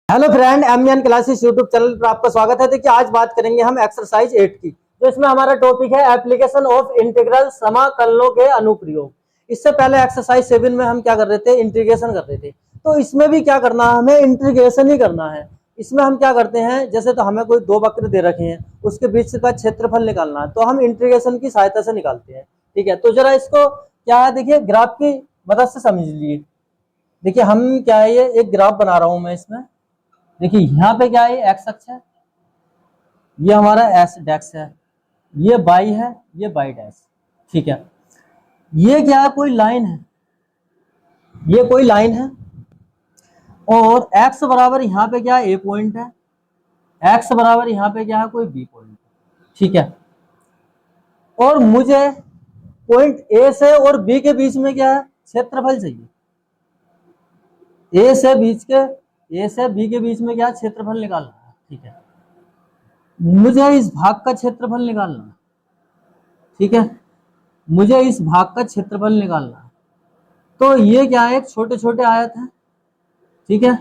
Hello friend, MN classes YouTube channel पर आपका स्वागत है। देखिए आज बात करेंगे हम एक्सरसाइज 8 की। तो इसमें हमारा टॉपिक है एप्लीकेशन ऑफ इंटीग्रल, समाकलनों के अनुप्रयोग। इससे पहले एक्सरसाइज 7 में हम क्या कर रहे थे, इंटीग्रेशन कर रहे थे। तो इसमें भी क्या करना है, हमें इंटीग्रेशन ही करना है। इसमें हम क्या करते हैं, जैसे तो हमें कोई दो वक्र दे रखे हैं, उसके बीच का क्षेत्रफल निकालना है, तो हम इंटीग्रेशन की सहायता से निकालते हैं। ठीक है, तो जरा इसको क्या है, देखिए ग्राफ की मदद से समझ लीजिए। देखिए हम क्या है, ये एक ग्राफ बना रहा हूं मैं इसमें। देखिए यहाँ पे क्या है, एक्स अक्ष है, ये हमारा एस डैक्स है, ये बाई है, ये बाई डैश। ठीक है, ये क्या है, कोई लाइन है, ये कोई लाइन है। और एक्स बराबर यहाँ पे क्या है, ए पॉइंट है, एक्स बराबर यहाँ पे क्या है, कोई बी पॉइंट है। ठीक है, और मुझे पॉइंट ए से और बी के बीच में क्या है, क्षेत्रफल चाहिए। ए से बी के बीच में क्या क्षेत्रफल निकालना है। ठीक है, मुझे इस भाग का क्षेत्रफल निकालना है। ठीक है, मुझे इस भाग का क्षेत्रफल निकालना है। तो ये क्या है, एक छोटे छोटे आयत है। ठीक है,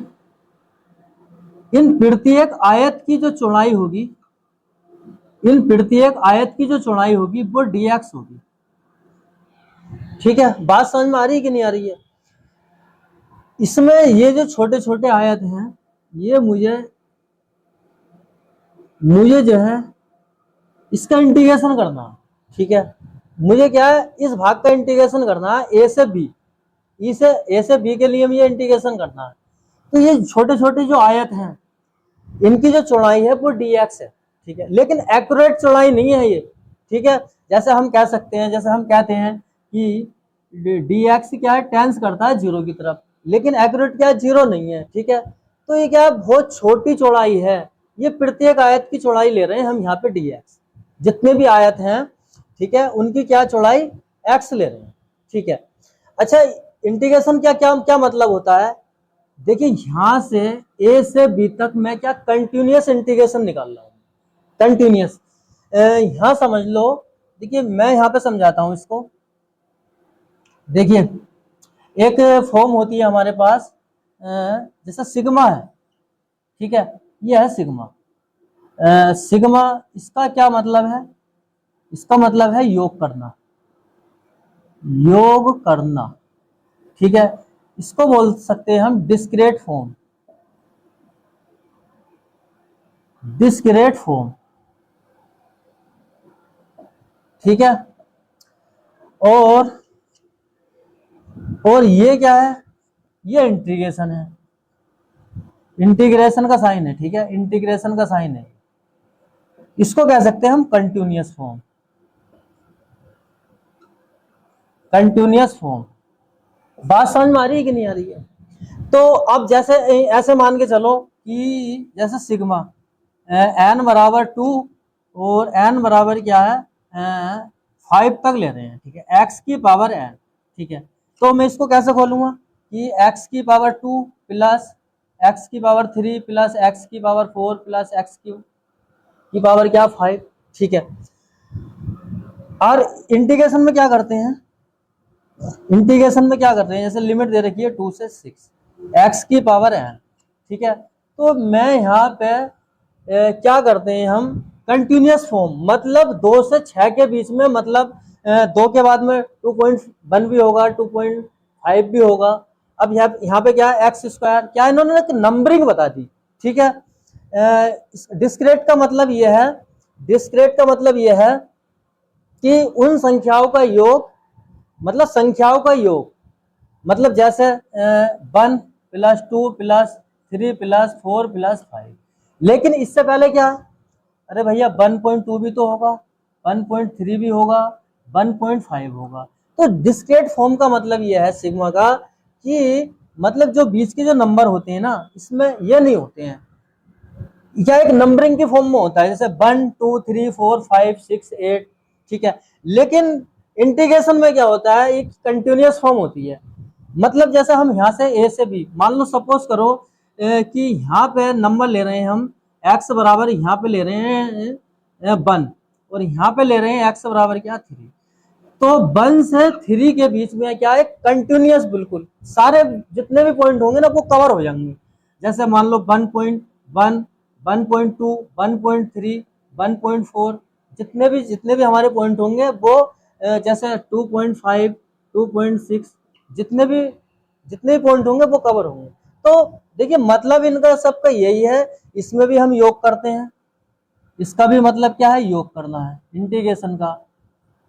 इन प्रत्येक आयत की जो चौड़ाई होगी, वो डीएक्स होगी। ठीक है, बात समझ में आ रही है कि नहीं आ रही है? इसमें ये जो छोटे छोटे आयत हैं, ये मुझे जो है इसका इंटीग्रेशन करना है। ठीक है, मुझे क्या है, इस भाग का इंटीग्रेशन करना है, ए से बी के लिए मुझे इंटीग्रेशन करना है। तो ये छोटे छोटे जो आयत हैं, इनकी जो चौड़ाई है वो dx है। ठीक है, लेकिन एक्यूरेट चौड़ाई नहीं है ये। ठीक है, जैसे हम कह सकते हैं, जैसे हम कहते हैं कि dx क्या है, टेंस करता है जीरो की तरफ, लेकिन एक्यूरेट क्या है, जीरो नहीं है। ठीक है, तो ये क्या है, बहुत छोटी चौड़ाई है। ये प्रत्येक आयत की चौड़ाई ले रहे हैं हम यहाँ पे dx, जितने भी आयत हैं, ठीक है, उनकी क्या चौड़ाई x ले रहे हैं। ठीक है, अच्छा, इंटीग्रेशन क्या क्या क्या मतलब होता है? देखिए यहां से ए से बी तक मैं क्या कंटिन्यूअस इंटीग्रेशन निकाल रहा हूं, कंटिन्यूअस। यहां समझ लो, देखिए मैं यहां पे समझाता हूं इसको। देखिए एक फॉर्म होती है हमारे पास, जैसा सिग्मा है। ठीक है, ये है सिग्मा। सिग्मा, इसका क्या मतलब है? इसका मतलब है योग करना, योग करना। ठीक है, इसको बोल सकते हैं हम डिस्क्रीट फॉर्म, डिस्क्रीट फॉर्म। ठीक है, और ये क्या है, ये इंटीग्रेशन है, इंटीग्रेशन का साइन है। ठीक है, इंटीग्रेशन का साइन है, इसको कह सकते हैं हम कंटिन्यूअस फॉर्म, कंटिन्यूअस फॉर्म। बात समझ में आ रही है कि नहीं आ रही है? तो अब जैसे ऐसे मान के चलो कि जैसे सिग्मा एन बराबर 2 और एन बराबर क्या है, 5 तक ले रहे हैं। ठीक है, एक्स की पावर एन। ठीक है, तो मैं इसको कैसे खोलूंगा कि एक्स की पावर 2 प्लस एक्स की पावर 3 प्लस एक्स की पावर 4 प्लस एक्स की पावर क्या, 5। ठीक है, और इंटीग्रेशन में क्या करते हैं, इंटीग्रेशन में क्या करते हैं, जैसे लिमिट दे रखी है 2 से 6 एक्स की पावर एन। ठीक है, तो मैं यहाँ पे क्या करते हैं हम, कंटिन्यूअस फॉर्म, मतलब 2 से 6 के बीच में, मतलब 2 के बाद में 2.1 भी होगा, 2.5 भी होगा। अब यहाँ पे क्या है, एक्स स्क्वायर, क्या इन्होंने नंबरिंग बता दी। ठीक है, डिस्क्रीट का मतलब यह है, डिस्क्रीट का मतलब यह है कि उन संख्याओं का योग, मतलब संख्याओं का योग, मतलब जैसे 1 प्लस 2 प्लस 3 प्लस 4 प्लस 5। लेकिन इससे पहले क्या, अरे भैया 1.2 भी तो होगा, 1.3 भी होगा, 1.5 होगा। तो डिस्क्रीट फॉर्म का मतलब यह है सिग्मा का कि मतलब जो बीच के जो नंबर होते हैं ना, इसमें ये नहीं होते हैं, या एक नंबरिंग के फॉर्म में होता है, जैसे 1 2 3 4 5 6 8। ठीक है, लेकिन इंटीग्रेशन में क्या होता है, एक कंटिन्यूअस फॉर्म होती है। मतलब जैसे हम यहाँ से ए से बी, मान लो सपोज करो कि यहाँ पे नंबर ले रहे हैं हम, एक्स बराबर यहाँ पे ले रहे हैं 1 और यहाँ पे ले रहे हैं एक्स बराबर क्या, 3। तो 1 से 3 के बीच में क्या है, कंटिन्यूअस, बिल्कुल सारे जितने भी पॉइंट होंगे ना वो कवर हो जाएंगे। जैसे मान लो 1.1, 1.2, 1.3, 1.4, जितने भी हमारे पॉइंट होंगे वो जैसे 2.5, 2.6, जितने भी पॉइंट होंगे वो कवर होंगे। तो देखिए मतलब इनका सबका यही है, इसमें भी हम योग करते हैं, इसका भी मतलब क्या है, योग करना है इंटीग्रेशन का,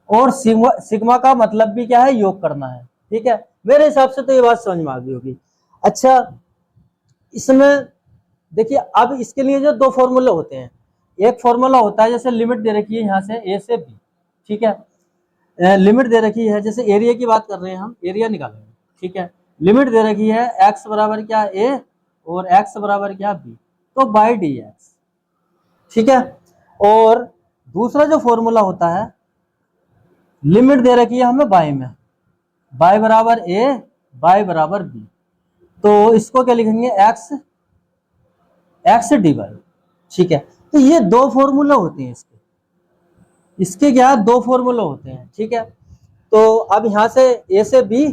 और सिग्मा का मतलब भी क्या है, योग करना है। ठीक है, मेरे हिसाब से तो ये बात समझ में आ गई होगी। अच्छा, इसमें देखिए अब इसके लिए जो दो फॉर्मूले होते हैं, एक फॉर्मूला होता है जैसे लिमिट दे रखी है यहाँ से ए से बी, ठीक है, लिमिट दे रखी है, जैसे एरिया की बात कर रहे हैं, हम एरिया निकालेंगे, ठीक है, लिमिट दे रखी है x बराबर क्या a और x बराबर क्या b, तो बाई डी एक्स, ठीक है। और दूसरा जो फॉर्मूला होता है, लिमिट दे रखी है हमें y में, y बराबर a, y बराबर b, तो इसको क्या लिखेंगे, x डी वाई, ठीक है। तो ये दो फॉर्मूला होते हैं इसके क्या दो फॉर्मूला होते हैं, ठीक है। तो अब यहाँ से a से b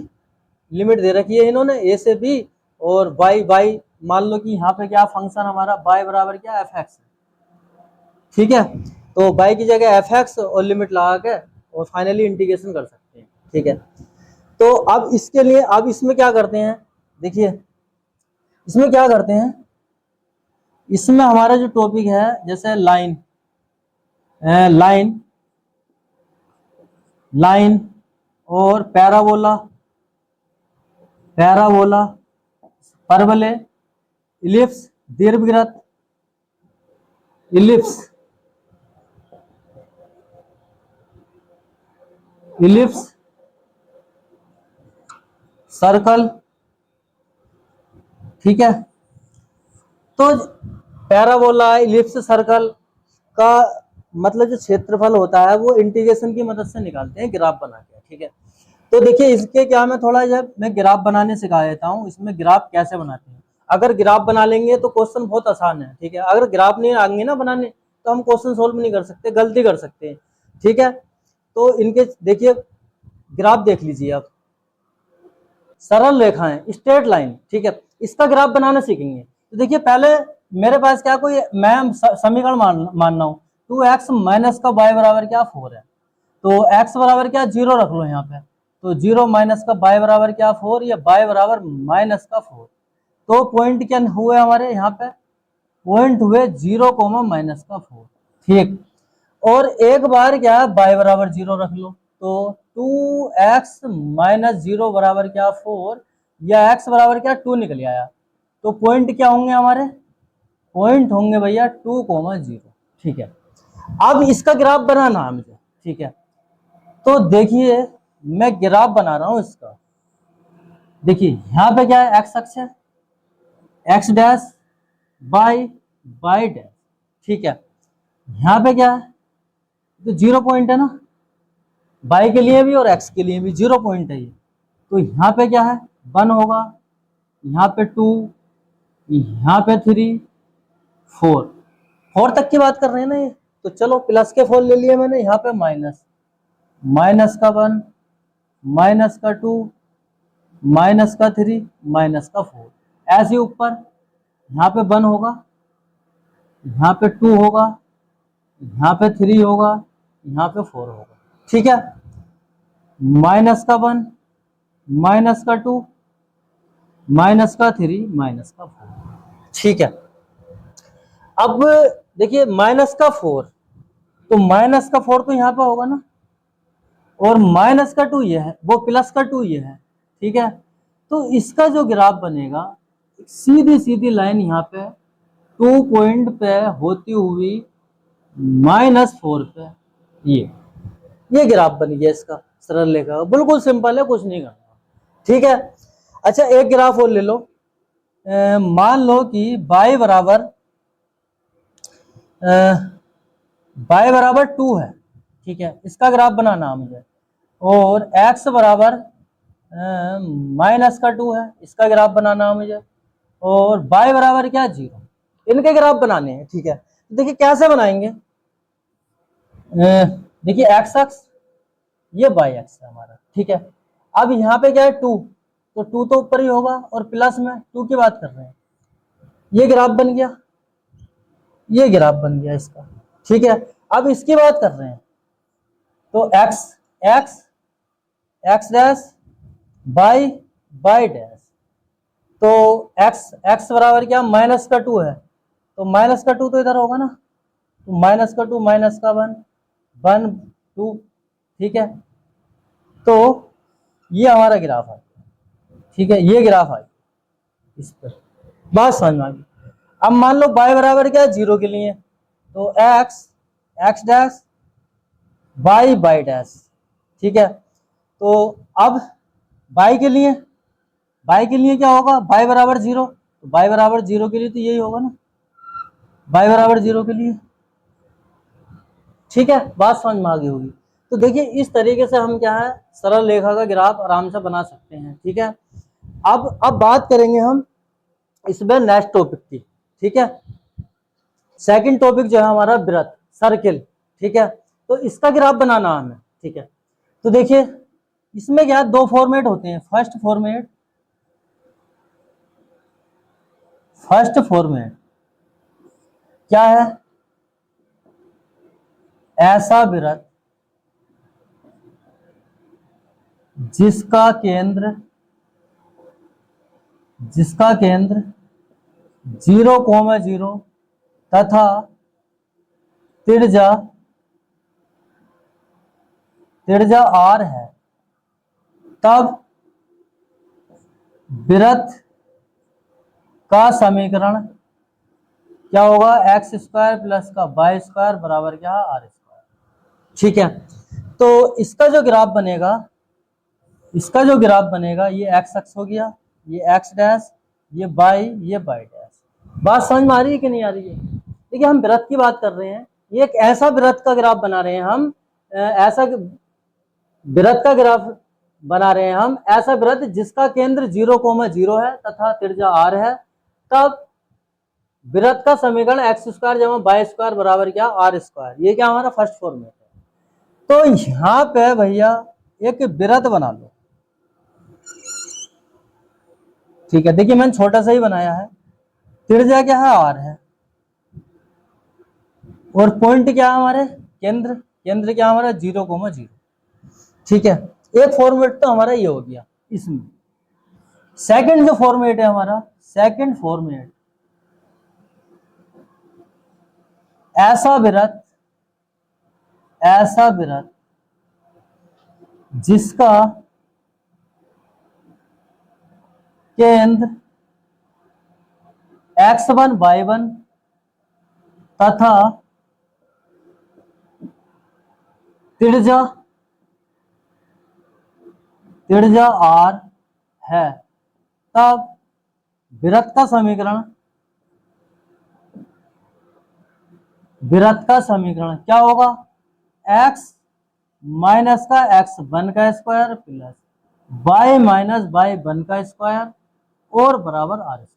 लिमिट दे रखी है इन्होंने, a से b, और y मान लो कि यहाँ पे क्या फंक्शन हमारा y बराबर क्या एफ एक्स है, ठीक है। तो y की जगह एफ एक्स और लिमिट लगा के और फाइनली इंटीग्रेशन कर सकते हैं, ठीक है। तो अब इसके लिए अब इसमें क्या करते हैं, देखिए इसमें क्या करते हैं, इसमें हमारा जो टॉपिक है जैसे लाइन लाइन लाइन और पैराबोला, परवलय, इलिप्स, दीर्घवृत्त, इलिप्स, सर्कल, ठीक है। तो पैराबोला, इलिप्स, सर्कल का मतलब जो क्षेत्रफल होता है वो इंटीग्रेशन की मदद से निकालते हैं ग्राफ बना के, ठीक है। तो देखिए इसके क्या मैं थोड़ा जब मैं ग्राफ बनाने सिखा देता हूँ, इसमें ग्राफ कैसे बनाते हैं। अगर ग्राफ बना लेंगे तो क्वेश्चन बहुत आसान है, ठीक है। अगर ग्राफ नहीं आएंगे ना बनाने तो हम क्वेश्चन सोल्व नहीं कर सकते, गलती कर सकते हैं, ठीक है। तो इनके देखिए ग्राफ देख लीजिए आप, सरल रेखाएं, स्ट्रेट लाइन, ठीक है, इसका ग्राफ बनाना सीखेंगे। तो देखिए पहले मेरे पास क्या कोई मैं समीकरण मान रहा हूँ, 2x माइनस का y बराबर क्या 4 है, तो x बराबर क्या 0 रख लो यहाँ पे, तो 0 माइनस का y बराबर क्या 4, या y बराबर माइनस का 4, तो पॉइंट क्या हुए हमारे यहाँ पे, पॉइंट हुए 0 माइनस का 4, ठीक। और एक बार क्या y बराबर 0 रख लो, तो 2x माइनस 0 बराबर क्या 4, या x बराबर क्या 2 निकल आया, तो पॉइंट क्या होंगे हमारे, पॉइंट होंगे भैया 2,0, ठीक है। अब इसका ग्राफ बनाना है मुझे, ठीक है। तो देखिए मैं ग्राफ बना रहा हूं इसका, देखिए यहाँ पे क्या है, एक्स अक्ष है, एक्स डैश बाई डैश, ठीक है। यहाँ पे क्या है, तो 0 पॉइंट है ना, बाई के लिए भी और एक्स के लिए भी 0 पॉइंट है ये, तो यहाँ पे क्या है 1 होगा, यहाँ पे 2, यहाँ पे 3, 4 तक की बात कर रहे हैं ना ये, तो चलो प्लस के 4 ले लिए मैंने, यहाँ पे माइनस का 1, माइनस का 2, माइनस का 3, माइनस का 4, ऐसे ऊपर यहाँ पे 1 होगा, यहाँ पे 2 होगा, यहाँ पे 3 होगा, यहाँ पे 4 होगा, ठीक है। माइनस का 1, माइनस का 2, माइनस का 3, माइनस का 4, ठीक है। अब देखिए माइनस का 4, तो माइनस का 4 तो यहाँ पे होगा ना, और माइनस का 2 ये है, वो प्लस का 2 ये है, ठीक है। तो इसका जो ग्राफ बनेगा, सीधी सीधी लाइन यहाँ पे 2 पॉइंट पे होती हुई -4 पे, ये ग्राफ बन गया इसका, सरल रेखा, बिल्कुल सिंपल है, कुछ नहीं करना, ठीक है। अच्छा एक ग्राफ और ले लो, मान लो कि y बराबर 2 है, ठीक है, इसका ग्राफ बनाना मुझे, और x बराबर माइनस का 2 है, इसका ग्राफ बनाना मुझे, और y बराबर क्या 0, इनके ग्राफ बनाने हैं, ठीक है। तो देखिए कैसे बनाएंगे, देखिए x अक्ष, ये y अक्ष है हमारा, ठीक है। अब यहाँ पे क्या है 2, तो 2 तो ऊपर ही होगा, और प्लस में 2 की बात कर रहे हैं, ये ग्राफ बन गया, ये ग्राफ बन गया इसका। ठीक है, अब इसकी बात कर रहे हैं तो x x x dash by by dash, तो एक्स एक्स बराबर क्या, माइनस का 2 है, तो माइनस का 2 तो इधर होगा ना, तो माइनस का 2 माइनस का 1 1 2। ठीक है, तो ये हमारा ग्राफ है। ठीक है, ये ग्राफ है इस पर, बात समझ में आ गई। अब मान लो y बराबर क्या है 0 के लिए, तो x x dash by by dash. ठीक है, तो अब y के लिए क्या होगा, y बराबर 0, तो y बराबर 0 के लिए तो यही होगा ना, y बराबर 0 के लिए। ठीक है, बात समझ में आ गई होगी। तो देखिए इस तरीके से हम क्या है सरल रेखा का ग्राफ आराम से बना सकते हैं। ठीक है, अब बात करेंगे हम इसमें नेक्स्ट टॉपिक की। ठीक है, सेकंड टॉपिक जो है हमारा वृत्त, सर्किल। ठीक है, तो इसका ग्राफ बनाना हमें। ठीक है, तो देखिए इसमें क्या दो फॉर्मेट होते हैं, फर्स्ट फॉर्मेट क्या है, ऐसा वृत्त जिसका केंद्र 0,0 तथा त्रिज्या r है, तब वृत्त का समीकरण क्या होगा, एक्स स्क्वायर प्लस का वाई स्क्वायर बराबर क्या है, आर स्क्वायर। ठीक है, तो इसका जो ग्राफ बनेगा ये एक्स अक्ष हो गया, ये एक्स डैश, ये वाई डैश। बात समझ में आ रही है कि नहीं आ रही है। देखिए हम वृत्त की बात कर रहे हैं, ये एक ऐसा वृत्त का ग्राफ बना रहे हैं हम, ऐसा वृत्त का ग्राफ बना रहे हैं हम, ऐसा वृत्त जिसका केंद्र 0,0 है तथा त्रिज्या r है, तब वृत्त का समीकरण एक्स स्क्वायर जमा वाई स्क्वायर बराबर क्या, आर स्क्वायर। ये क्या हमारा फर्स्ट फॉर्मेट है। तो यहां पे भैया एक वृत्त बना लो। ठीक है, देखिए मैंने छोटा सा ही बनाया है, त्रिज्या क्या है, आर है, और पॉइंट क्या है हमारे, केंद्र क्या हमारा 0,0। ठीक है, एक फॉर्मेट तो हमारा ये हो गया। इसमें सेकंड जो फॉर्मेट है हमारा, सेकंड फॉर्मेट ऐसा वृत्त जिसका केंद्र x1 y1 तथा त्रिज्या r है, तब वृत्त का समीकरण क्या होगा, x माइनस का x1 का square plus y minus y1 का स्क्वायर और बराबर r स्क्वायर।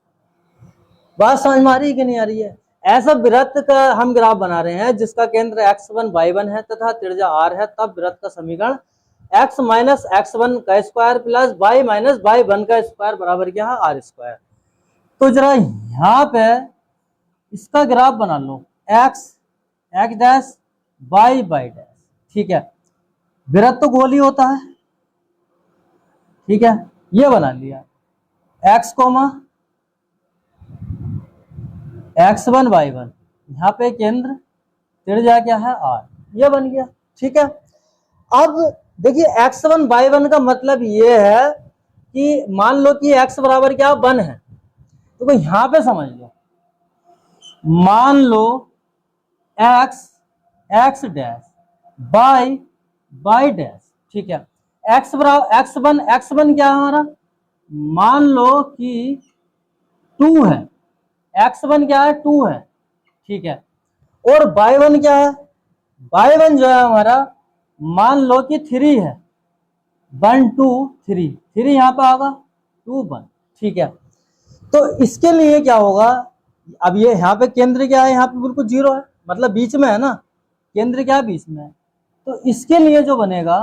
बात समझ में आ रही है कि नहीं आ रही है। ऐसा वृत्त का हम ग्राफ बना रहे हैं जिसका केंद्र x1 y1 है तथा त्रिज्या r है, तब वृत्त का समीकरण x माइनस x1 का square plus y minus y1 का स्क्वायर बराबर क्या है, r स्क्वायर। तो जरा यहाँ पे इसका ग्राफ बना लो, x डैश y डैश। ठीक है, वृत्त तो गोल ही होता है। ठीक है, ये बना लिया, x कोमा x1 y1, यहाँ पे केंद्र त्रिज्या क्या है, r, ये बन गया। ठीक है, अब देखिए x1 y1 का मतलब ये है कि मान लो कि x बराबर क्या 1 है, तो यहाँ पे समझ लो, मान लो x डैश y डैश। ठीक है, x बराबर x1 क्या है हमारा, मान लो कि 2 है, x1 क्या है 2 है। ठीक है, और y1 क्या है, y1 जो है हमारा मान लो कि 3 है, 1 2 3 यहाँ पे आगा 2 1। ठीक है, तो इसके लिए क्या होगा, अब ये यहाँ पे केंद्र क्या है, यहाँ पे बिल्कुल 0 है, मतलब बीच में है ना, केंद्र क्या है बीच में है। तो इसके लिए जो बनेगा,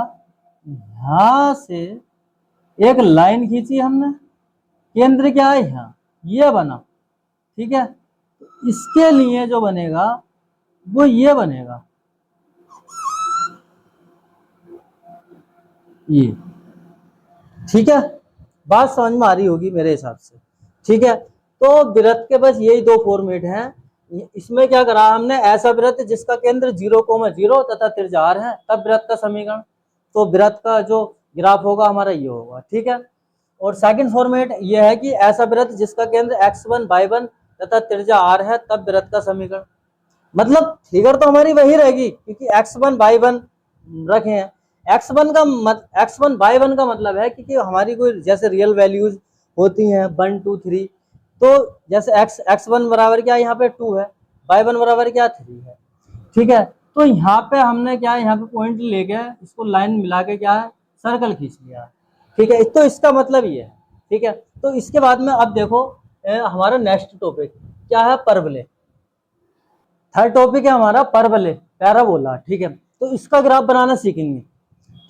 यहां से एक लाइन खींची हमने, केंद्र क्या है यहाँ, ये बना। ठीक है। इसके लिए जो बनेगा वो ये बनेगा, ये, ठीक है। बात समझ में आ रही होगी मेरे हिसाब से, ठीक है। तो वृत्त के बस यही दो फॉर्मेट हैं। इसमें क्या करा हमने, ऐसा वृत्त जिसका केंद्र 0,0 तथा त्रिज्या r है, तब वृत्त का समीकरण। तो वृत्त का जो ग्राफ होगा हमारा ये होगा, ठीक है। और सेकंड फॉर्मेट ये है कि ऐसा वृत्त जिसका केंद्र x1 y1 तथा त्रिज्या r है, तब वृत्त का समीकरण। मतलब फिगर तो हमारी वही रहेगी, क्योंकि x1 y1 रखे हैं। x1 y1 का मतलब है कि हमारी कोई जैसे रियल वैल्यूज होती हैं 1 2 3, तो जैसे x1 बराबर क्या यहाँ पे 2 है, y1 बराबर क्या 3 है, ठीक है। तो यहाँ पे हमने क्या है, यहाँ पे पॉइंट लेके इसको लाइन मिला के क्या है, सर्कल खींच लिया, ठीक है। तो इसका मतलब ये है, ठीक है। तो इसके बाद में अब देखो हमारा नेक्स्ट टॉपिक क्या है, परवलय। थर्ड टॉपिक है हमारा परवलय, पैराबोला, ठीक है। तो इसका ग्राफ बनाना सीखेंगे,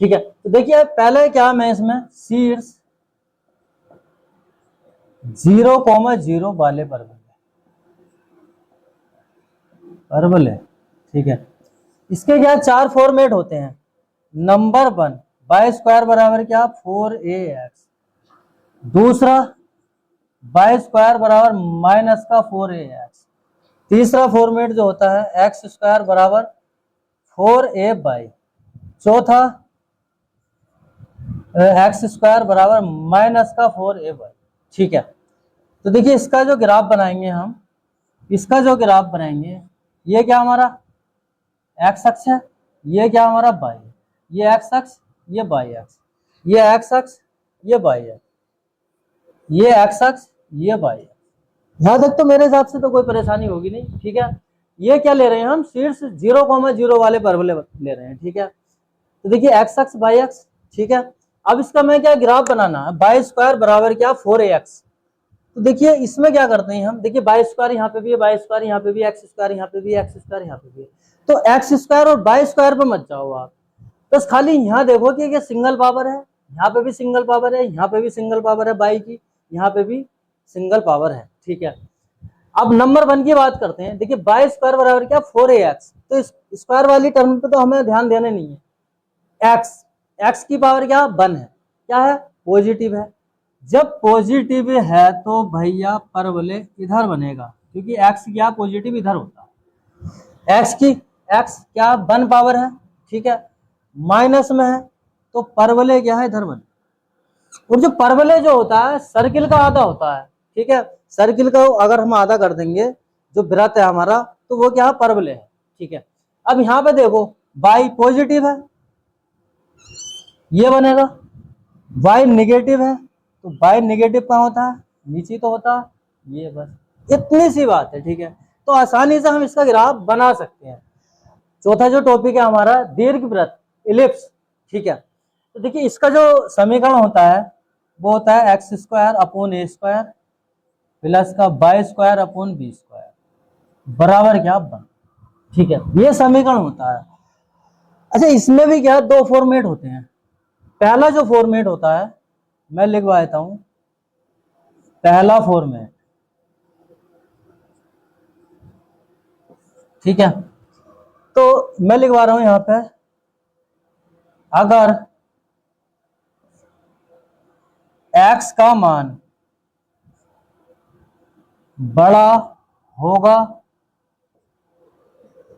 ठीक है। तो देखिए पहले क्या, मैं इसमें शीर्ष 0,0 वाले परवलय, ठीक है। इसके क्या चार फॉर्मेट होते हैं। नंबर 1, वाई स्क्वायर बराबर क्या 4ax। दूसरा, वाई स्क्वायर बराबर माइनस का 4ax। तीसरा फॉर्मेट जो होता है एक्स स्क्वायर बराबर 4a/। चौथा, एक्स स्क्वायर बराबर माइनस का 4a/, ठीक है। तो देखिए इसका जो ग्राफ बनाएंगे हम, इसका जो ग्राफ बनाएंगे, ये क्या हमारा एक्स अक्ष है, ये क्या हमारा वाई है, ये एक्स अक्ष, ये वाई अक्ष, ये एक्स अक्ष, ये वाई है, ये एक्स अक्ष, ये वाई है। यहां तक तो मेरे हिसाब से तो कोई परेशानी होगी नहीं, ठीक है। ये क्या ले रहे हैं हम, शीर्ष 0,0 वाले परवलय ले रहे हैं, ठीक है। तो देखिए एक्स अक्ष वाई अक्ष, ठीक है। अब इसका मैं क्या ग्राफ बनाना है, वाई स्क्वायर बराबर क्या 4ax। तो देखिए इसमें क्या करते हैं हम, देखिए वाई स्क्वायर यहाँ पे भी है, वाई स्क्वायर यहाँ पे भी, एक्स स्क्वायर यहाँ पे भी, एक्स स्क्वायर यहाँ पे भी है। तो एक्स स्क्वायर और वाई स्क्वायर पे मत जाओ आप, बस खाली यहाँ देखो कि सिंगल पावर है, यहाँ पे भी सिंगल पावर है, यहाँ पे भी सिंगल पावर है वाई की, यहाँ पे भी सिंगल पावर है, ठीक है। अब नंबर 1 की बात करते हैं। देखिए वाई स्क्वायर बराबर क्या 4ax, तो इस स्क्वायर वाली टर्म पे तो हमें ध्यान देना नहीं है। एक्स की पावर क्या 1 है, क्या है पॉजिटिव है। जब पॉजिटिव है तो भैया परवलय इधर बनेगा, क्योंकि एक्स क्या पॉजिटिव इधर होता है। एक्स क्या 1 पावर है, ठीक है, माइनस में है, तो परवलय क्या है इधर बने। और जो परवलय जो होता है सर्किल का आधा होता है, ठीक है। सर्किल का अगर हम आधा कर देंगे जो वृत्त है हमारा, तो वो क्या है परवलय है, ठीक है। अब यहाँ पे देखो वाई पॉजिटिव है, ये बनेगा। वाई नेगेटिव है, तो वाई नेगेटिव कहाँ होता है, नीचे तो होता है, ये बस इतनी सी बात है, ठीक है। तो आसानी से हम इसका ग्राफ बना सकते हैं। चौथा जो टॉपिक है हमारा दीर्घवृत्त, इलिप्स, ठीक है। तो देखिए इसका जो समीकरण होता है वो होता है एक्स स्क्वायर अपॉन ए स्क्वायर प्लस का y square upon B square बराबर क्या 1, ठीक है। ये समीकरण होता है। अच्छा इसमें भी क्या दो फॉर्मेट होते हैं। पहला जो फॉर्मेट होता है मैं लिखवा देता हूं, पहला फॉर्मेट, ठीक है। तो मैं लिखवा रहा हूं यहां पे, अगर x का मान बड़ा होगा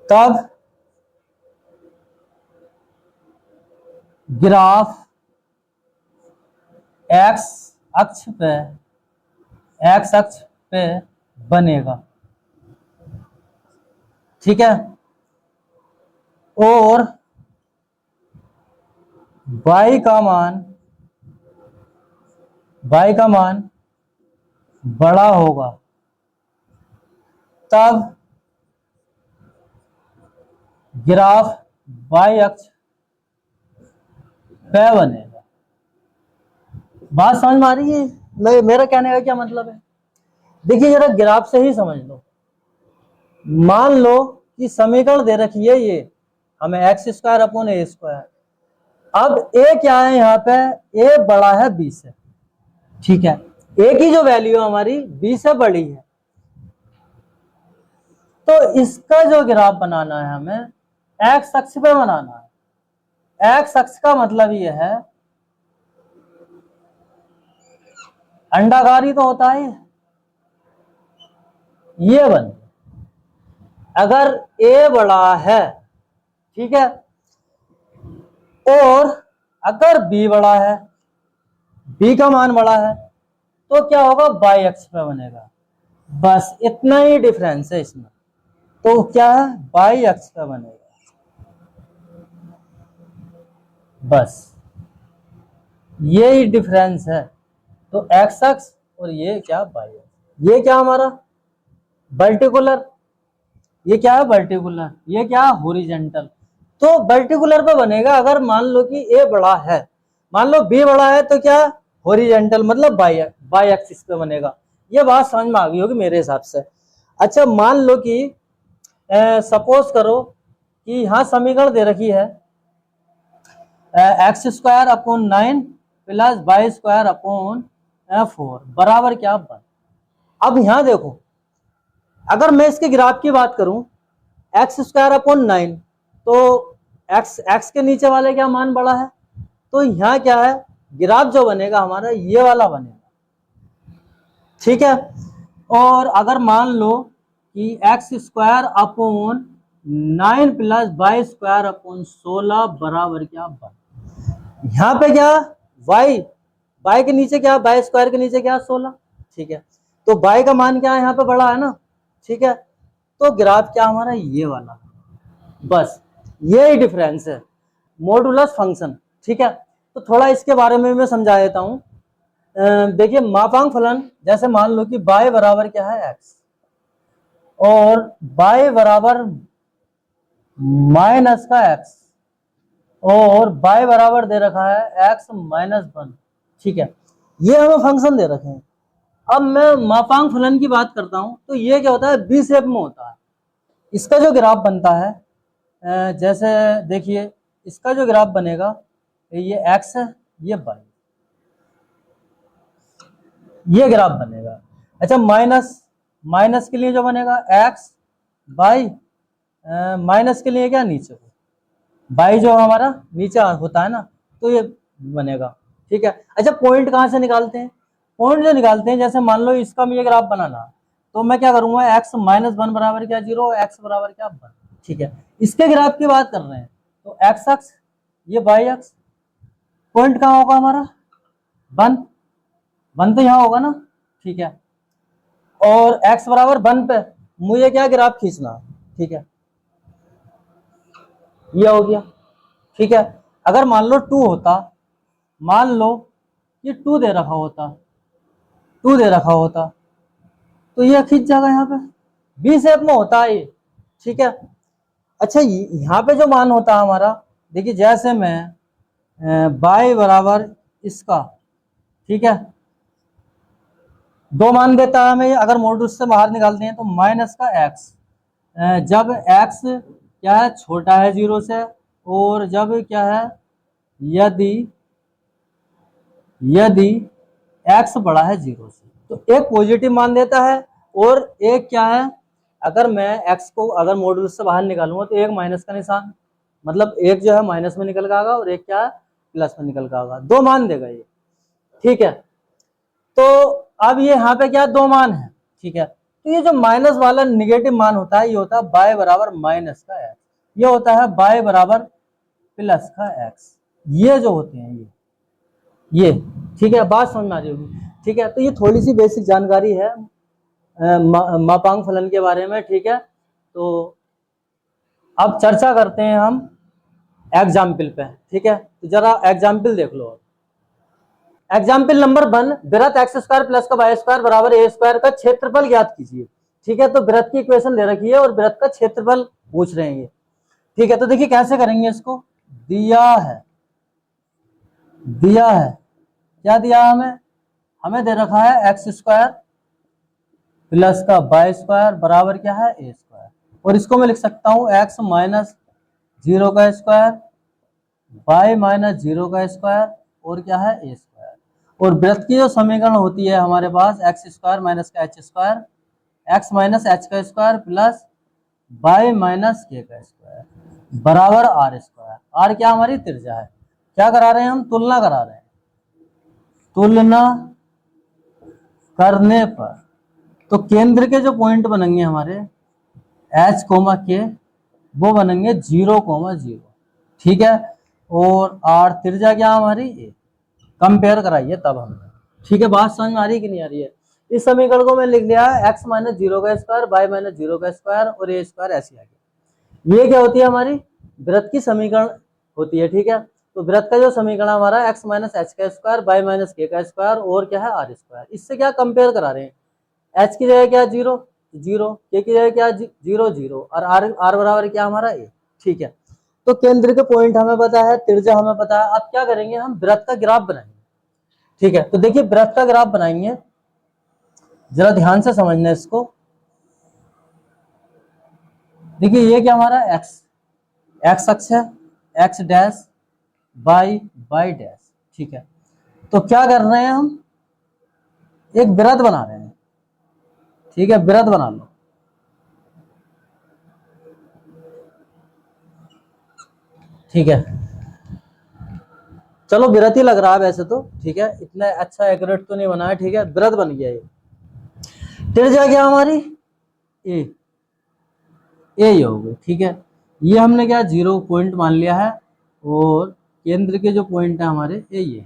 तब ग्राफ एक्स अक्ष पे बनेगा, ठीक है। और y का मान बड़ा होगा तब ग्राफ y अक्ष पे बनेगा। बात समझ में आ रही है मेरा कहने का क्या मतलब है। देखिए जरा ग्राफ से ही समझ लो। मान लो कि समीकरण दे रखी है ये हमें एक्स स्क्वायर अपॉन ए स्क्वायर। अब ए क्या है यहाँ पे, ए बड़ा है बी से, ठीक है। ए की जो वैल्यू है हमारी बी से बड़ी है, इसका जो ग्राफ बनाना है हमें एक्स अक्ष पे बनाना है। एक्स अक्ष का मतलब ये है, अंडाकार ही तो होता है ये बन, अगर ए बड़ा है, ठीक है, और अगर बी बड़ा है, बी का मान बड़ा है, तो क्या होगा, बाई अक्ष पे बनेगा। बस इतना ही डिफरेंस है इसमें। तो क्या है, बाई अक्ष पे बनेगा, बस यही डिफरेंस है। तो एक्स अक्ष और ये क्या, बाई अक्ष। ये क्या हमारा वर्टिकुलर, ये क्या है वर्टिकुलर, ये क्या हॉरिजॉन्टल। तो वर्टिकुलर पे बनेगा अगर मान लो कि ए बड़ा है, मान लो बी बड़ा है, तो क्या हॉरिजॉन्टल मतलब बाई एक्सिस पे बनेगा। ये बात समझ में आ गई होगी मेरे हिसाब से। अच्छा मान लो कि सपोज करो कि यहाँ समीकरण दे रखी है x square upon 9 plus Y square upon 4 बराबर क्या 1। अब यहाँ देखो, अगर मैं इसके ग्राफ की बात करूं एक्स स्क्वायर अपॉन 9, तो एक्स के नीचे वाले क्या मान बड़ा है, तो यहाँ क्या है, ग्राफ जो बनेगा हमारा ये वाला बनेगा, ठीक है। और अगर मान लो कि x square upon 9 plus Y square upon 16 बराबर क्या 1। यहाँ पे क्या वाई के नीचे क्या, वाई स्क्वायर के नीचे क्या 16, ठीक है। तो वाई का मान क्या है यहाँ पे बड़ा है ना, ठीक है। तो ग्राफ क्या हमारा ये वाला, बस यही डिफरेंस है, मॉडुलस फंक्शन, ठीक है। तो थोड़ा इसके बारे में मैं समझा देता हूँ। देखिए मापांक फलन, जैसे मान लो कि y बराबर क्या है x, और y बराबर माइनस का x, और y बराबर दे रखा है x माइनस 1, ठीक है। ये हमें फंक्शन दे रखे हैं। अब मैं मापांक फलन की बात करता हूं, तो ये क्या होता है, बी शेप में होता है। इसका जो ग्राफ बनता है, जैसे देखिए इसका जो ग्राफ बनेगा, ये x है, ये y, ये ग्राफ बनेगा। अच्छा माइनस के लिए जो बनेगा x बाई, माइनस के लिए क्या नीचे बाई जो हमारा नीचे होता है ना, तो ये बनेगा, ठीक है। अच्छा पॉइंट कहाँ से निकालते हैं, पॉइंट जो निकालते हैं, जैसे मान लो इसका मुझे ग्राफ बनाना, तो मैं क्या करूंगा, x माइनस 1 बराबर क्या 0, x बराबर क्या 1, ठीक है। इसके ग्राफ की बात कर रहे हैं, तो x अक्ष, ये y अक्ष, पॉइंट कहाँ होगा हमारा 1 तो यहाँ होगा ना, ठीक है। और x बराबर 1 पे मुझे क्या ग्राफ खींचना, ठीक है, ये हो गया, ठीक है। अगर मान लो 2 होता, मान लो ये 2 दे रखा होता, तो ये खींच जाएगा यहाँ पे, बी शेप में होता है ये, ठीक है। अच्छा यहाँ पे जो मान होता है हमारा, देखिए जैसे मैं y बराबर इसका, ठीक है, 2 मान देता है हमें, अगर मॉड्यूलस से बाहर निकालते हैं तो माइनस का x, जब x क्या है छोटा है 0 से, और जब क्या है, यदि x बड़ा है 0 से, तो एक पॉजिटिव मान देता है, और एक क्या है, अगर मैं x को अगर मॉड्यूलस से बाहर निकालूंगा तो एक माइनस का निशान, मतलब एक जो है माइनस में निकल आएगा और एक क्या है प्लस में निकल आएगा, 2 मान देगा ये, ठीक है। तो अब ये यहाँ पे क्या 2 मान है, ठीक है। तो ये जो माइनस वाला निगेटिव मान होता है, ये होता है y बराबर माइनस का x, ये होता है y बराबर प्लस का x, ये जो होते हैं ये, ठीक है। बात समझ में आ रही होगी, ठीक है। तो ये थोड़ी सी बेसिक जानकारी है मापांक फलन के बारे में, ठीक है। तो अब चर्चा करते हैं हम एग्जाम्पल पे, ठीक है। तो जरा एग्जाम्पल देख लो। एग्जाम्पल नंबर 1, वृत्त एक्स स्क्वायर प्लस का वाई स्क्वायर बराबर ए स्क्वायर का क्षेत्रफल ज्ञात कीजिए, ठीक है। तो वृत्त की इक्वेशन दे रखी है और वृत्त का क्षेत्रफल पूछ रहे हैं ये, ठीक है। तो देखिए कैसे करेंगे इसको, दिया है क्या दिया हमें दे रखा है एक्स स्क्वायर प्लस का वाई स्क्वायर बराबर क्या है ए स्क्वायर, और इसको मैं लिख सकता हूं एक्स माइनस 0 का स्क्वायर, वाई माइनस 0 का स्क्वायर, और क्या है ए स्क्वायर। और वृत्त की जो समीकरण होती है हमारे पास एक्स स्क्वायर माइनस का H square, x minus H का स्क्वायर प्लस बाई माइनस के का स्क्वायर बराबर आर स्क्वायर। आर क्या हमारी त्रिज्या है। क्या करा रहे हैं हम, तुलना करा रहे हैं। तुलना करने पर तो केंद्र के जो पॉइंट बनेंगे हमारे एच कोमा के, वो बनेंगे 0,0, ठीक है। और आर त्रिज्या क्या हमारी ए। कंपेयर कराइए तब हमने, ठीक है। बात समझ में आ रही कि नहीं आ रही है। इस समीकरण को मैं लिख लिया x माइनस 0 का स्क्वायर बाई माइनस 0 का स्क्वायर और ए स्क्वायर ऐसे आ गया। ये क्या होती है हमारी वृत्त की समीकरण होती है, ठीक है। तो वृत्त का जो समीकरण हमारा x माइनस एच का स्क्वायर बाई माइनस के का स्क्वायर और क्या है आर स्क्वायर। इससे क्या कंपेयर करा रहे हैं, h की जगह क्या 0 0, के की जगह क्या 0 0 और r बराबर क्या हमारा a, ठीक है। तो केंद्र के पॉइंट हमें पता है, त्रिज्या हमें पता है। अब क्या करेंगे हम, वृत्त का ग्राफ बनाएंगे, ठीक है। तो देखिए वृत्त का ग्राफ बनाएंगे, जरा ध्यान से समझना इसको। देखिए ये क्या हमारा x अक्ष है, x डैश बाई डैश, ठीक है। तो क्या कर रहे हैं हम, एक वृत्त बना रहे हैं, ठीक है। वृत्त बना लो, ठीक है। चलो वृत्त ही लग रहा है वैसे तो, ठीक है। इतना अच्छा एक्यूरेट तो नहीं बना है, ठीक है। वृत्त बन गया ये। त्रिज्या क्या हमारी ए ही हो गई, ठीक है। ये हमने क्या 0 पॉइंट मान लिया है और केंद्र के जो पॉइंट है हमारे ये,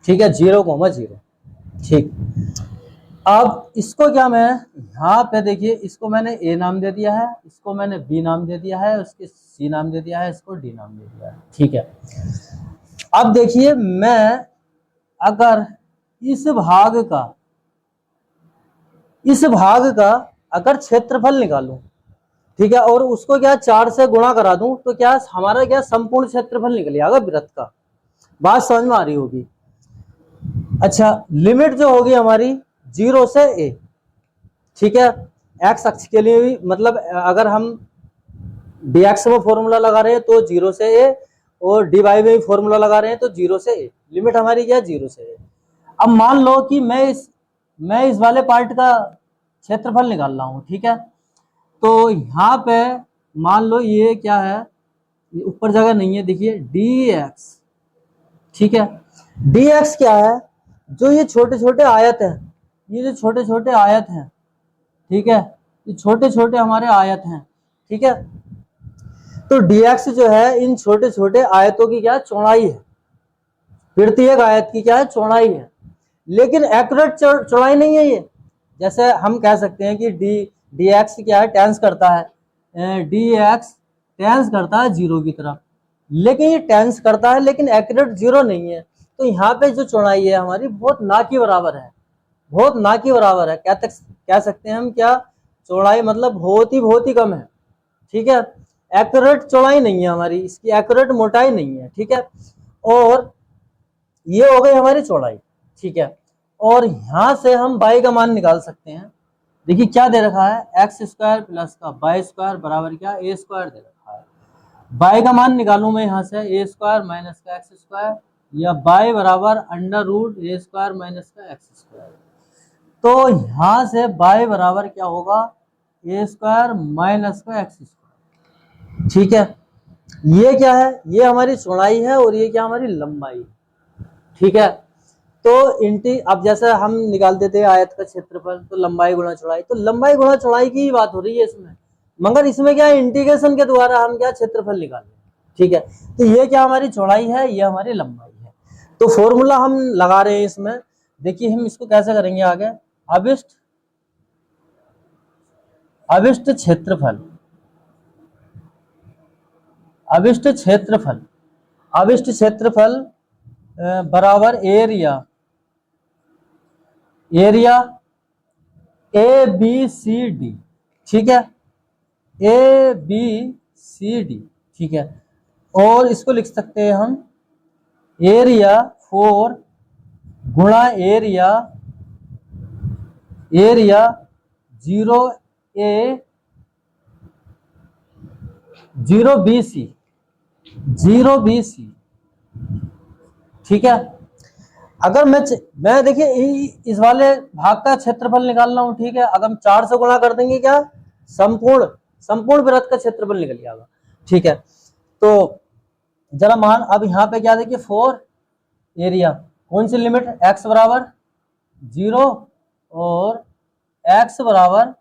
ठीक है, 0,0, ठीक। अब इसको क्या मैं यहाँ पे देखिए, इसको मैंने ए नाम दे दिया है, इसको मैंने बी नाम दे दिया है, उसके सी नाम दे दिया है, इसको डी नाम दे दिया है, ठीक है। अब देखिए मैं अगर इस भाग का अगर क्षेत्रफल निकालूं, ठीक है, और उसको क्या 4 से गुणा करा दूं, तो क्या हमारा क्या संपूर्ण क्षेत्रफल निकल आएगा वृत्त का। बात समझ में आ रही होगी। अच्छा, लिमिट जो होगी हमारी 0 से a, ठीक है। x अक्ष के लिए भी, मतलब अगर हम dx में फॉर्मूला लगा रहे हैं तो 0 से a, और dy में भी फॉर्मूला लगा रहे हैं तो 0 से a। लिमिट हमारी क्या है 0 से a। अब मान लो कि मैं इस वाले पार्ट का क्षेत्रफल निकाल रहा हूं, ठीक है। तो यहाँ पे मान लो ये क्या है, ये ऊपर जगह नहीं है, देखिए dx, ठीक है। dx क्या है, जो ये छोटे छोटे आयत है, ये जो छोटे छोटे आयत हैं, ठीक है, ये छोटे छोटे हमारे आयत हैं, ठीक है। तो dx जो है इन छोटे छोटे आयतों की क्या चौड़ाई है, प्रत्येक आयत की क्या है चौड़ाई है, लेकिन एक्यूरेट चौड़ाई नहीं है ये। जैसे हम कह सकते हैं कि dx क्या है, टेंस करता है, dx टेंस करता है 0 की तरफ, लेकिन ये टेंस करता है लेकिन एक्यूरेट 0 नहीं है। तो यहाँ पे जो चौड़ाई है हमारी बहुत ना के बराबर है, बहुत ना के बराबर है। कह सकते हैं हम क्या, चौड़ाई मतलब बहुत ही कम है, ठीक है। एक्यूरेट चौड़ाई नहीं है हमारी, इसकी एक्यूरेट मोटाई नहीं है, ठीक है। और ये हो गई हमारी चौड़ाई, ठीक है। और यहां से हम y का मान निकाल सकते हैं। देखिए क्या दे रखा है, एक्स स्क्वायर प्लस का वाई स्क्वायर बराबर क्या ए स्क्वायर दे रखा है। y का मान निकालूं मैं यहाँ से ए स्क्वायर माइनस का एक्स स्क्वायर, या y बराबर under root A square minus का एक्स स्क्वायर। तो यहाँ से y बराबर क्या होगा, ए स्क्वायर माइनस का एक्स स्क्वायर, ठीक है। ये क्या है, ये हमारी चौड़ाई है और ये क्या हमारी लंबाई, ठीक है। तो अब जैसे हम निकालते थे आयत का क्षेत्रफल, तो लंबाई गुणा चौड़ाई, तो लंबाई गुणा चौड़ाई की बात हो रही है इसमें, मगर इसमें क्या है इंटीग्रेशन के द्वारा हम क्या क्षेत्रफल निकाल रहे हैं, ठीक है। तो ये क्या हमारी चौड़ाई है, ये हमारी लंबाई है। तो फॉर्मूला हम लगा रहे हैं इसमें। देखिए हम इसको कैसे करेंगे आगे, अविष्ट क्षेत्रफल, अविष्ट क्षेत्रफल बराबर area A B C D, ठीक है, ए बी सी डी, ठीक है। और इसको लिख सकते हैं हम एरिया 4 गुणा एरिया 0 बी सी, ठीक है। अगर मैं देखिए इस वाले भाग का क्षेत्रफल निकाल रहा हूं, ठीक है। अगर हम 4 से गुणा कर देंगे क्या, संपूर्ण संपूर्ण वृत्त का क्षेत्रफल निकल जाएगा। ठीक है, तो जरा मान, अब यहाँ पे क्या देखिए 4 एरिया, कौन सी लिमिट, x बराबर 0 और x बराबर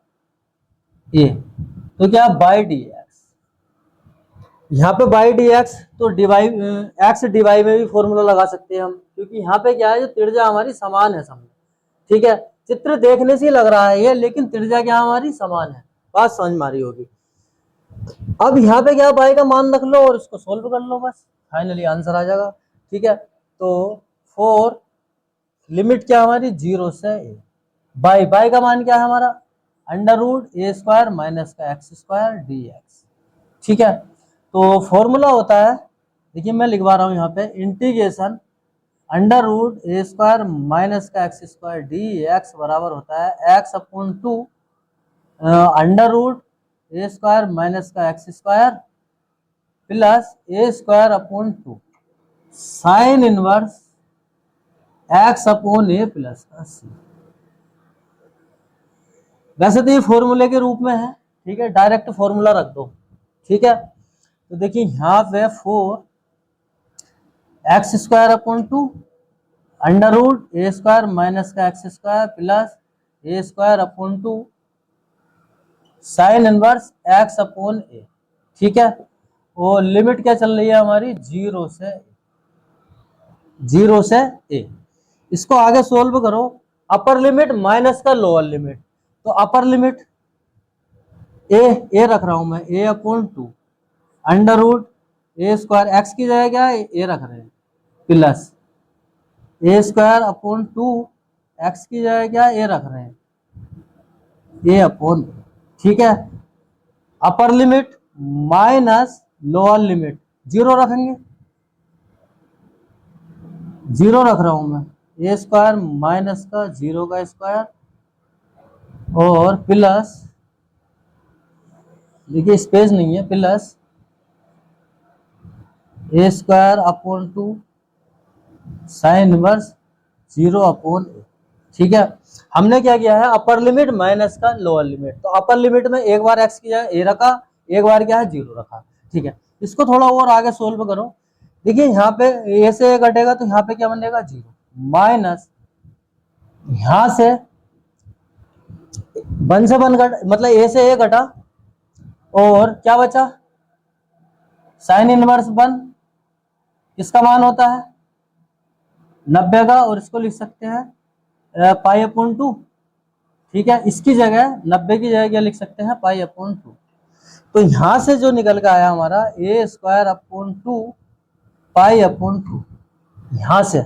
a, तो क्या बाई डी एक्स, यहाँ पे बाई डी एक्स, तो डिवाई एक्स डिवाई में भी फॉर्मूला लगा सकते हैं हम, क्योंकि यहाँ पे क्या है, जो त्रिज्या हमारी समान है सब। ठीक है, चित्र देखने से ही लग रहा है ये, लेकिन त्रिज्या क्या हमारी समान है, बात समझ में आ रही होगी। अब यहाँ पे क्या बाई का मान रख लो और इसको सोल्व कर लो, बस फाइनली आंसर आ जाएगा। ठीक है, तो 4 लिमिट क्या हमारी 0 से a, बाई बाई का मान क्या है हमारा under root A square minus का एक्स स्क्वायर डी एक्स। ठीक है, तो फॉर्मूला होता है, देखिए मैं लिखवा रहा हूँ यहाँ पे, integration under root A square minus का एक्स स्क्वायर डी एक्स बराबर होता है X upon 2 under root A square minus का X square plus A square upon 2 sine inverse X upon A plus का सी। वैसे तो ये फॉर्मूले के रूप में है, ठीक है, डायरेक्ट फॉर्मूला रख दो। ठीक है, तो देखिए यहाँ पे 4 X square upon 2 under root A square minus का X square plus A square upon 2 sine inverse X upon A. ठीक है, और लिमिट क्या चल रही है हमारी 0 से ए। इसको आगे सोल्व करो, अपर लिमिट माइनस का लोअर लिमिट, तो अपर लिमिट ए रख रहा हूं मैं, ए upon 2 under root A square, x की जगह क्या है ए रख रहे हैं, plus A square upon 2 x की जगह क्या ए रख रहे हैं, ए अपॉन। ठीक है, upper limit minus lower limit 0 रखेंगे, 0 रख रहा हूं मैं, ए स्क्वायर माइनस का 0 का स्क्वायर और प्लस, देखिए स्पेस नहीं है, plus A square upon 2 sine inverse 0 upon A. ठीक है, हमने क्या किया है, अपर लिमिट माइनस का लोअर लिमिट, तो अपर लिमिट में एक बार एक्स की जगह ए रखा, एक बार क्या है 0 रखा। ठीक है, इसको थोड़ा और आगे सोल्व करो, देखिए यहाँ पे ए से ए घटेगा तो यहाँ पे क्या बनेगा 0 माइनस, यहाँ से 1 से 1 घट, मतलब ए से ए घटा और क्या बचा साइन इनवर्स 1, किसका मान होता है 90 का, और इसको लिख सकते हैं पाई अपॉन 2। ठीक है, इसकी जगह 90 की जगह क्या लिख सकते हैं पाई अपॉन 2। तो यहां से जो निकल के आया हमारा ए स्क्वायर अपॉन 2 पाई अपॉन 2 यहां से।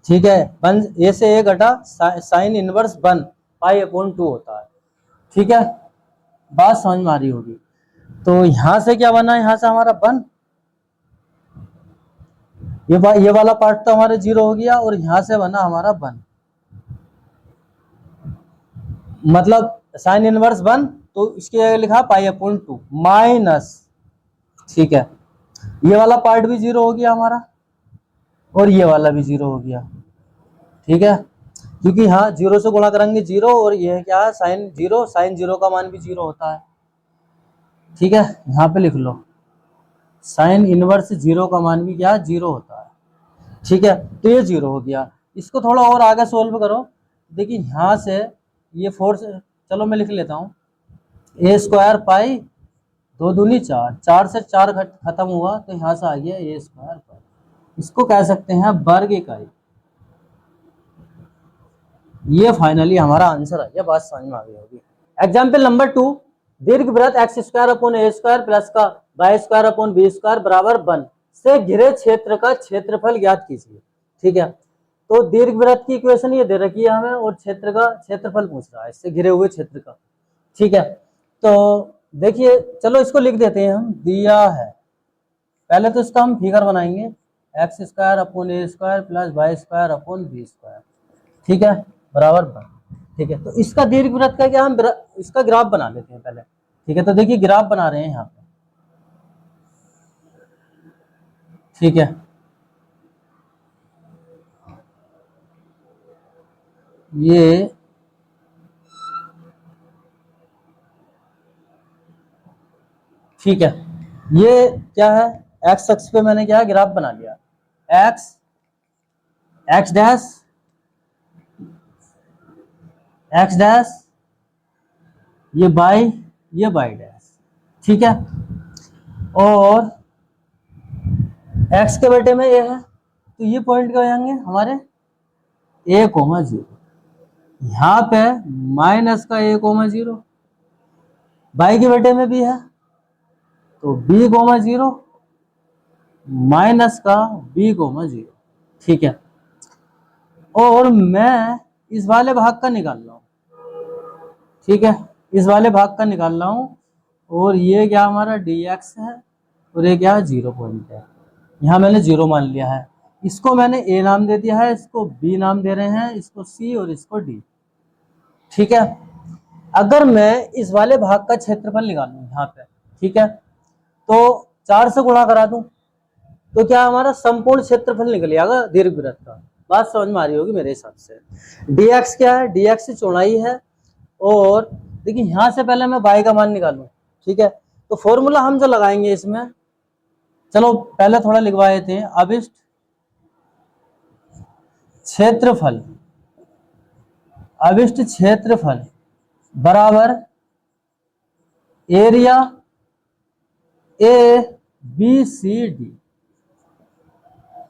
ठीक है, वन ए से ए घटा साइन इनवर्स 1 पाई अपॉन 2 होता है। ठीक है, बात समझ में आ रही होगी। तो यहां से क्या बना, यहां से हमारा 1, ये वाला पार्ट तो हमारे 0 हो गया, और यहां से बना हमारा 1, मतलब साइन इनवर्स 1, तो इसकी जगह लिखा पाई अपॉन 2 माइनस। ठीक है, ये वाला पार्ट भी 0 हो गया हमारा और ये वाला भी 0 हो गया। ठीक है, क्योंकि हाँ 0 से गुणा करेंगे 0, और ये क्या है साइन 0, साइन 0 का मान भी 0 होता है। ठीक है, यहाँ पे लिख लो साइन इनवर्स 0 का मान भी क्या 0 होता है। ठीक है, तो ये 0 हो गया। इसको थोड़ा और आगे सोल्व करो, देखिए यहाँ से ये 4 से, चलो मैं लिख लेता हूँ, ए स्क्वायर पाई 2 दूनी 4, 4 से 4 खत्म हुआ तो यहाँ से आ गया ए स्क्वायर पाई, इसको कह सकते हैं वर्ग इकाई। ये फाइनली हमारा आंसर आ गया, बात समझ में आ गई होगी। एग्जाम्पल नंबर 2, दीर्घवृत्त एक्स स्क्वायर अपॉन ए स्क्वायर प्लस का y square upon B square बराबर 1 से घिरे क्षेत्र का क्षेत्रफल ज्ञात कीजिए। ठीक है, तो दीर्घवृत्त की इक्वेशन ये दे रखी है हमें, और क्षेत्र का क्षेत्रफल पूछ रहा है इससे घिरे हुए क्षेत्र का। ठीक है, तो देखिए चलो इसको लिख देते हैं हम, दिया है, पहले तो इसका हम फिगर बनाएंगे, एक्स स्क्वायर अपॉन ए square plus Y square upon B square. ठीक है, बराबर 1। ठीक है, तो इसका दीर्घवृत्त का क्या हम इसका ग्राफ बना लेते हैं पहले। ठीक है, तो देखिए ग्राफ बना रहे हैं यहाँ पे। ठीक है, ये ठीक है, ये क्या है, एक्स अक्ष पे मैंने क्या ग्राफ बना लिया, x x dash x dash, ये बाई डैश, ठीक है। और एक्स के बेटे में ये है, तो ये पॉइंट क्या हो जाएंगे हमारे ए कोमा जीरो, यहाँ पे माइनस का ए कोमा जीरो, बाई के बेटे में भी है तो बी कोमा जीरो माइनस का बी कोमा जीरो, ठीक है। और मैं इस वाले भाग का निकाल रहा हूँ, ठीक है, इस वाले भाग का निकाल रहा हूँ, और ये क्या हमारा dx है और ये क्या है 0 पॉइंट है, यहाँ मैंने 0 मान लिया है, इसको मैंने a नाम दे दिया है, इसको b नाम दे रहे हैं, इसको c और इसको d, ठीक है। अगर मैं इस वाले भाग का क्षेत्रफल निकालूं यहाँ पे, ठीक है, तो 4 से गुणा करा दूं तो क्या हमारा संपूर्ण क्षेत्रफल निकल जाएगा दीर्घवृत्त का, बात समझ में आ रही होगी मेरे हिसाब से। dx क्या है, dx की चौड़ाई है, और देखिए यहां से पहले मैं y का मान निकालूं, ठीक है, तो फॉर्मूला हम जो लगाएंगे इसमें, चलो पहले थोड़ा लिखवा देते हैं, अभिष्ट क्षेत्रफल, अभिष्ट क्षेत्रफल बराबर area A B C D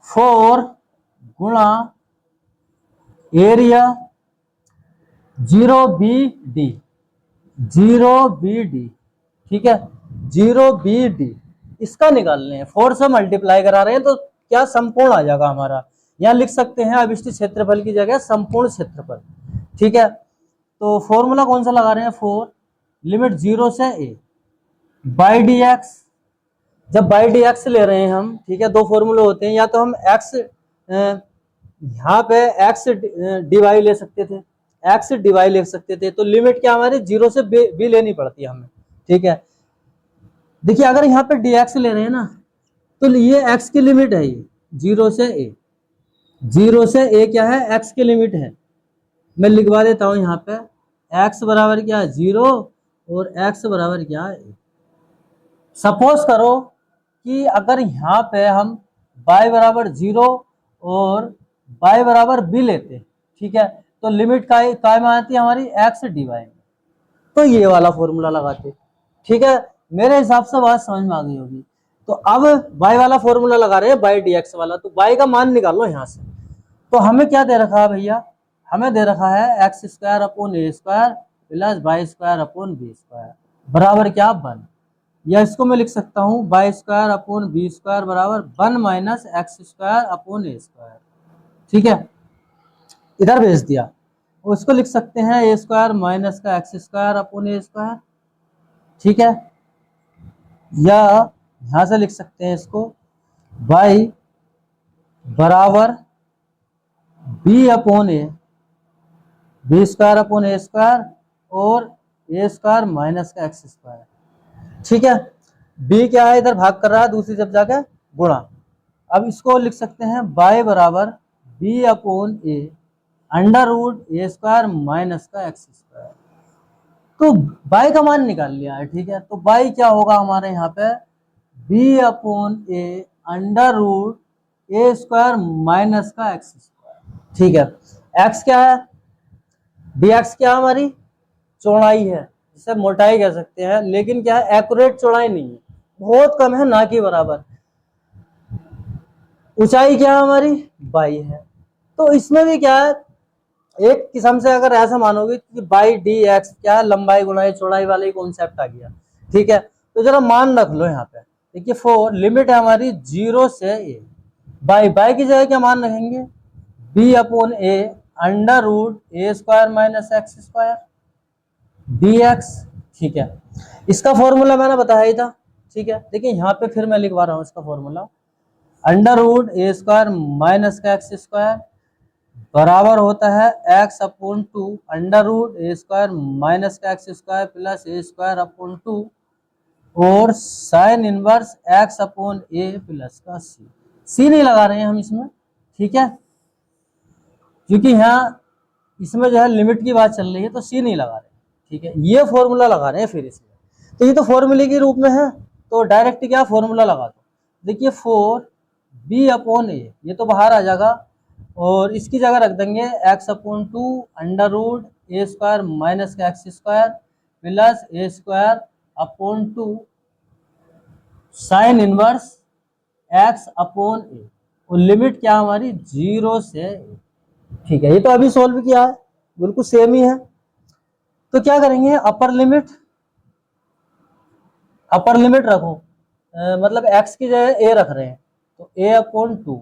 four गुणा एरिया 0BD, 0BD, ठीक है, 0BD इसका निकाल लें, 4 से मल्टीप्लाई करा रहे हैं तो क्या संपूर्ण आ जाएगा हमारा, यहाँ लिख सकते हैं अभिष्ट क्षेत्रफल की जगह संपूर्ण क्षेत्रफल, ठीक है। तो फॉर्मूला कौन सा लगा रहे हैं, 4 लिमिट 0 से a बाई डी एक्स, जब बाई डी एक्स ले रहे हैं हम, ठीक है, दो फॉर्मूले होते हैं, या तो हम x यहाँ पे x डी वाई ले सकते थे, x डी वाई ले सकते थे, तो लिमिट क्या हमारी 0 से b लेनी पड़ती है हमें, ठीक है। देखिए अगर यहाँ पे dx ले रहे हैं ना, तो ये x की लिमिट है, ये 0 से a, 0 से a क्या है, x की लिमिट है, मैं लिखवा देता हूँ यहाँ पे, x बराबर क्या है 0 और x बराबर क्या है a। सपोज करो कि अगर यहाँ पे हम y बराबर 0 और y बराबर b लेते, ठीक है, तो लिमिट काय में आती है हमारी x डी वाई में, तो ये वाला फॉर्मूला लगाते, ठीक है, मेरे हिसाब से बात समझ में आ गई होगी। तो अब y वाला फॉर्मूला लगा रहे हैं बाई डी एक्स वाला, तो y का मान निकालो यहाँ से, तो हमें क्या दे रखा है भैया, हमें दे रखा है एक्स स्क्वायर अपॉन ए square plus Y square upon B square बराबर क्या 1, या इसको मैं लिख सकता हूँ Y square upon B square बराबर 1 माइनस एक्स स्क्वायर अपॉन ए स्क्वायर, ठीक है, इधर भेज दिया। उसको लिख सकते हैं ए स्क्वायर माइनस का एक्स स्क्वायर अपॉन ए स्क्वायर, ठीक है, या यहां से लिख सकते हैं इसको y बराबर बी अपॉन ए, बी स्क्वायर अपॉन ए स्क्वायर और ए स्क्वायर माइनस का एक्स स्क्वायर, ठीक है। b क्या है, इधर भाग कर रहा है, दूसरी जब जाके गुणा, अब इसको लिख सकते हैं y बराबर b upon A under root A square minus का एक्स स्क्वायर, तो y का मान निकाल लिया है, ठीक है, तो y क्या होगा हमारे यहाँ पे b upon A under root A square minus का एक्स स्क्वायर, ठीक है। x क्या है, dx क्या हमारी चौड़ाई है, जिसे मोटाई कह सकते हैं, लेकिन क्या है एक्यूरेट चौड़ाई नहीं है, बहुत कम है, ना कि बराबर। ऊंचाई क्या है हमारी बाई है, तो इसमें भी क्या है, एक किस्म से अगर ऐसा मानोगे कि बाई डी एक्स क्या है, लंबाई गुणाई चौड़ाई वाला ही कॉन्सेप्ट आ गया, ठीक है। तो जरा मान रख लो यहाँ पे, देखिए 4 लिमिट है हमारी 0 से a, बाई की जगह क्या मान रखेंगे b upon A under root A square minus X square dx, ठीक है। इसका फॉर्मूला मैंने बताया ही था, ठीक है। देखिए यहाँ पे फिर मैं लिखवा रहा हूँ इसका formula, under root A square minus का एक्स स्क्वायर बराबर होता है x upon 2 under root A square minus का X square plus A square upon 2 और sine inverse x upon A plus का c नहीं लगा रहे हैं हम इसमें, ठीक है, क्योंकि यहाँ इसमें जो है लिमिट की बात चल रही है, तो c नहीं लगा रहे हैं, ठीक है, ये फॉर्मूला लगा रहे हैं फिर इसमें, तो ये तो फॉर्मूले के रूप में है, तो डायरेक्ट क्या फॉर्मूला लगा दो। देखिए 4b/a, ये तो बाहर आ जाएगा और इसकी जगह रख देंगे x/2 √a² माइनस का x² plus a²/2 sine inverse x/a, और लिमिट क्या हमारी 0 से a। ठीक है, ये तो अभी सोल्व किया है, बिल्कुल सेम ही है। तो क्या करेंगे, अपर लिमिट रखो, मतलब x की जगह a रख रहे हैं तो a/2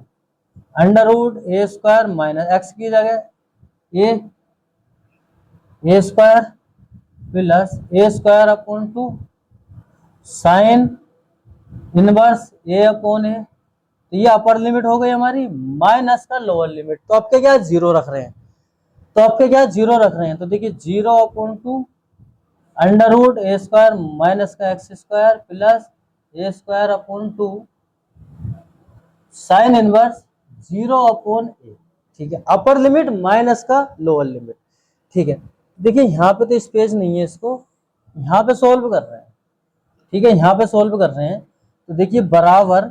√a² माइनस x की जगह a² plus a²/2 sine inverse a/a। तो ये अपर लिमिट हो गई हमारी, माइनस का लोअर लिमिट। तो आपके क्या जीरो रख रहे हैं, तो देखिए 0/2 √a² माइनस का x² plus a²/2 sine inverse 0/a। ठीक है, अपर लिमिट माइनस का लोअर लिमिट। ठीक है, देखिए यहाँ पे तो स्पेस नहीं है, इसको यहाँ पे सोल्व कर रहे हैं। ठीक है, यहाँ पे सोल्व कर रहे हैं तो देखिए बराबर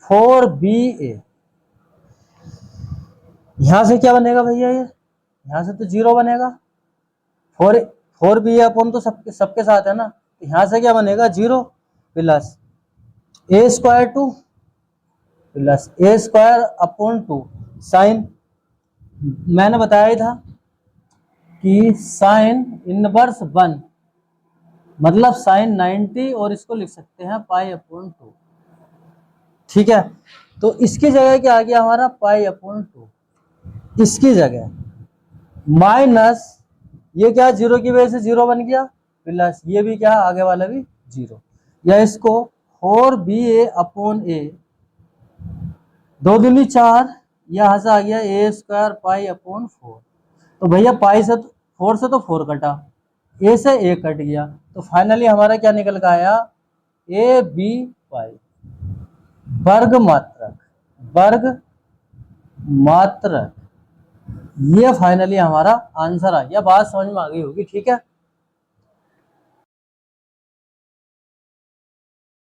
4ba। यहां से क्या बनेगा भैया, ये यहां से तो 0 बनेगा, 4ba तो सबके साथ है ना, तो यहां से क्या बनेगा 0 plus a²2 plus a²/2 sign, मैंने बताया ही था कि साइन इनवर्स 1 मतलब साइन 90, और इसको लिख सकते हैं π/2। ठीक है, तो इसकी जगह क्या आ गया हमारा π/2, इसकी जगह माइनस ये क्या 0 की वजह से 0 बन गया, प्लस ये भी क्या आगे वाला भी 0, या इसको 4ba/a 2 दूनी 4, यहां से आ गया a² π/4। तो भैया पाई से 4 से तो 4 कटा, a से a कट गया, तो फाइनली हमारा क्या निकल कर आया ab/, वर्ग मात्रक। ये फाइनली हमारा आंसर आ गया। बात समझ में आ गई होगी, ठीक है।